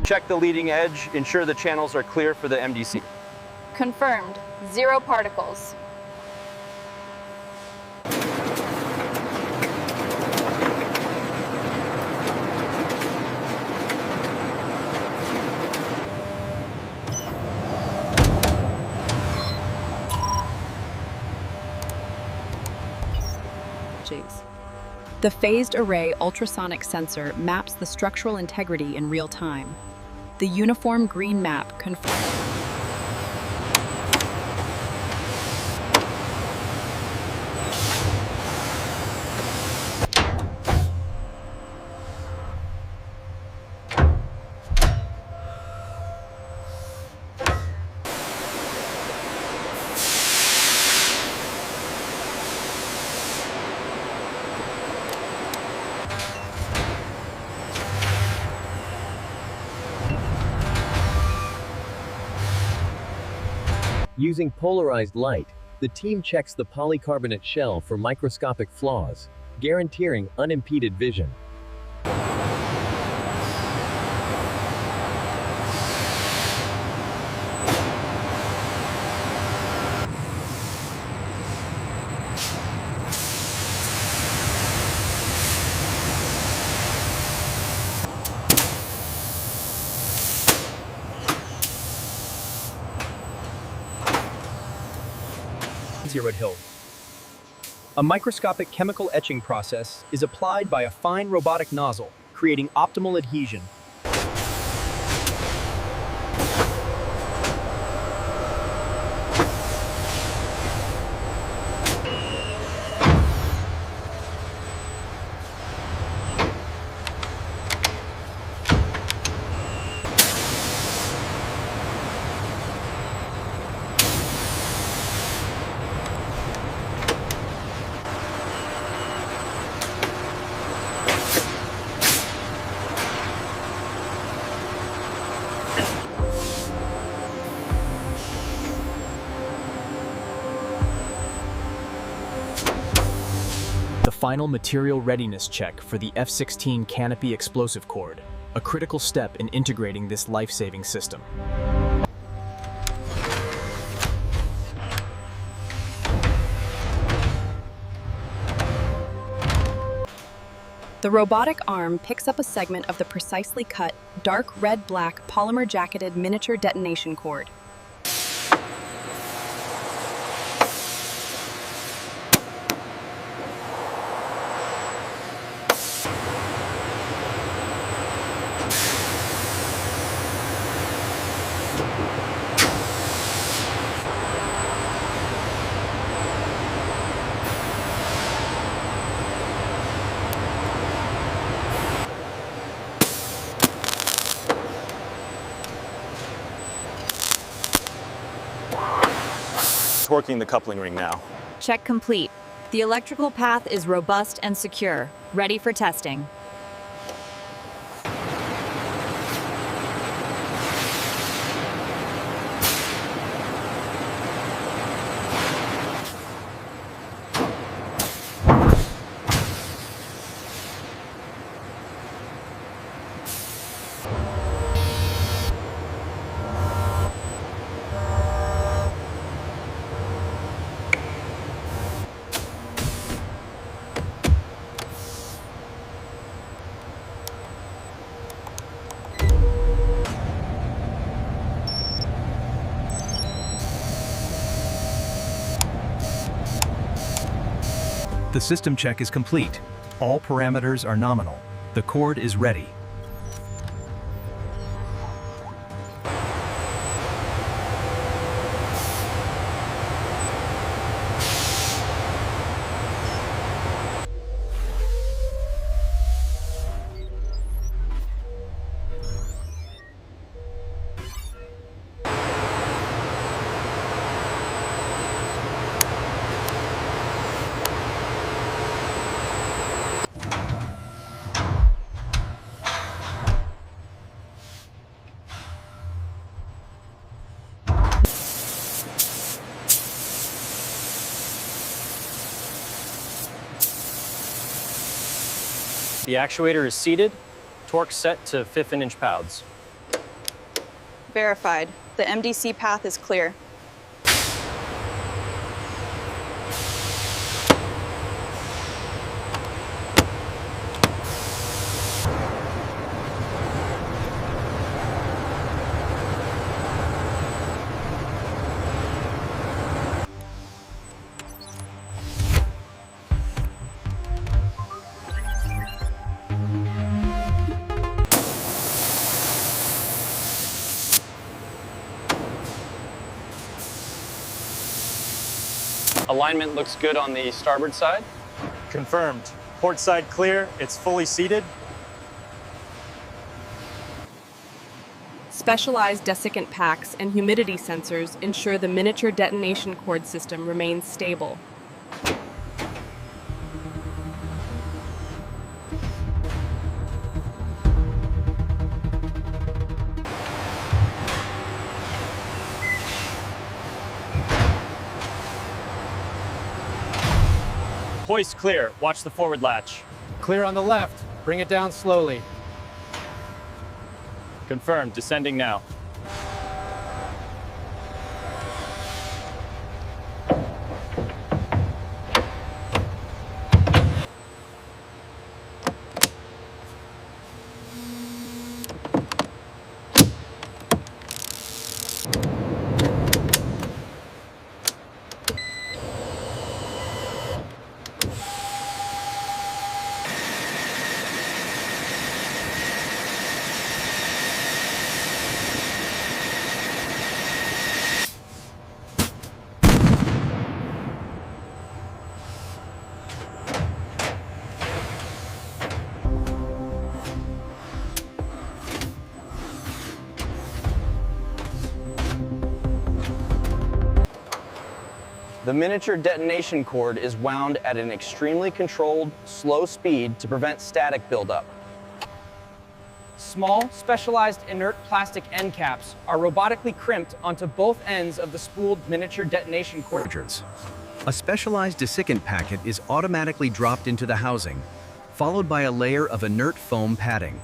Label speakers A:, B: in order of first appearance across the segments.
A: Check the leading edge, ensure the channels are clear for the MDC.
B: Confirmed. 0 particles.
C: The phased array ultrasonic sensor maps the structural integrity in real time. The uniform green map confirms.
D: Using polarized light, the team checks the polycarbonate shell for microscopic flaws, guaranteeing unimpeded vision.
E: Zeroed hill. A microscopic chemical etching process is applied by a fine robotic nozzle, creating optimal adhesion. The final material readiness check for the F-16 Canopy explosive cord, a critical step in integrating this life-saving system.
C: The robotic arm picks up a segment of the precisely cut, dark red-black polymer-jacketed miniature detonation cord.
A: Torquing the coupling ring now.
F: Check complete. The electrical path is robust and secure, ready for testing.
E: The system check is complete. All parameters are nominal. The cord is ready.
A: The actuator is seated, torque set to 5" pounds.
B: Verified. The MDC path is clear.
A: Alignment looks good on the starboard side.
G: Confirmed. Port side clear. It's fully seated.
C: Specialized desiccant packs and humidity sensors ensure the Miniature Detonation Cord system remains stable.
G: Hoist clear. Watch the forward latch.
H: Clear on the left. Bring it down slowly.
G: Confirmed. Descending now.
A: The Miniature Detonation Cord is wound at an extremely controlled, slow speed to prevent static buildup.
E: Small, specialized inert plastic end caps are robotically crimped onto both ends of the spooled Miniature Detonation Cord.
I: A specialized desiccant packet is automatically dropped into the housing, followed by a layer of inert foam padding.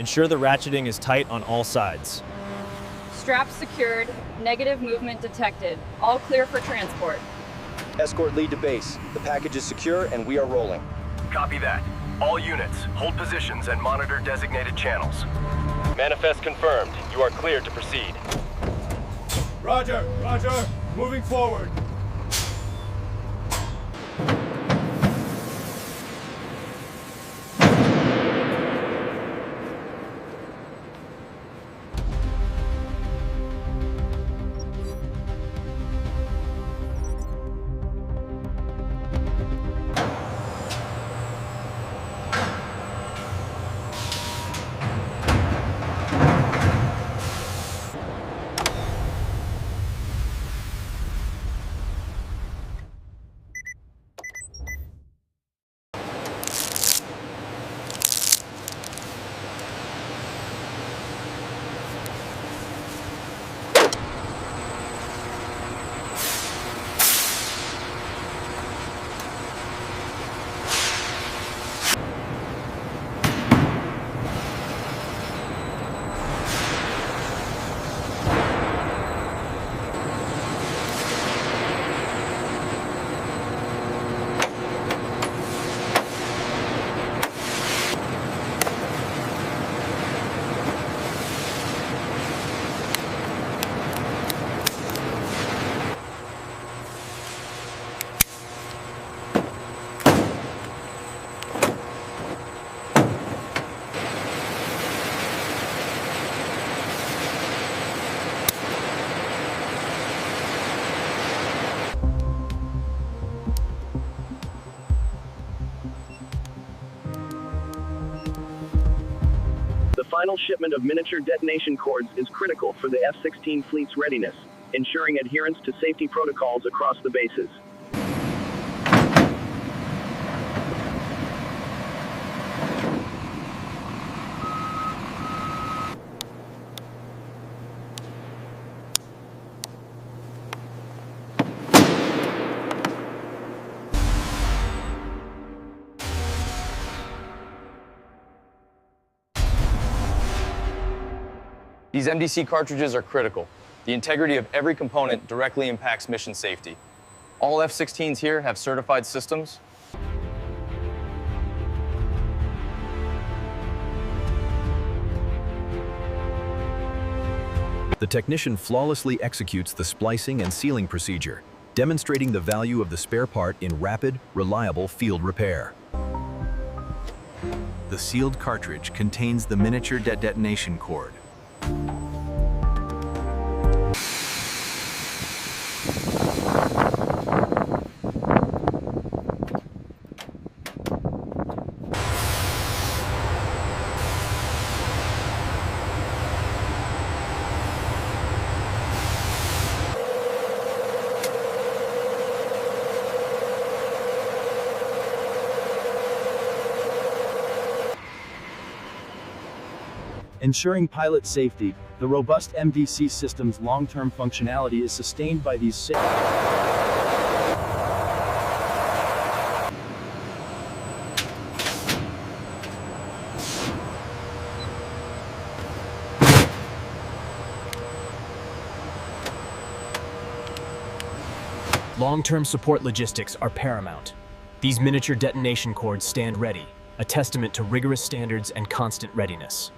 G: Ensure the ratcheting is tight on all sides.
B: Straps secured. Negative movement detected. All clear for transport.
J: Escort lead to base. The package is secure and we are rolling.
K: Copy that. All units, hold positions and monitor designated channels.
J: Manifest confirmed. You are cleared to proceed.
H: Roger, roger. Moving forward.
L: final shipment of miniature detonation cords is critical for the F-16 fleet's readiness, ensuring adherence to safety protocols across the bases.
A: These MDC cartridges are critical. The integrity of every component directly impacts mission safety. All F-16s here have certified systems.
I: The technician flawlessly executes the splicing and sealing procedure, demonstrating the value of the spare part in rapid, reliable field repair. The sealed cartridge contains the miniature detonation cord.
M: Ensuring pilot safety, the robust MDC system's long-term functionality is sustained by these
E: Long-term support logistics are paramount. These miniature detonation cords stand ready, a testament to rigorous standards and constant readiness.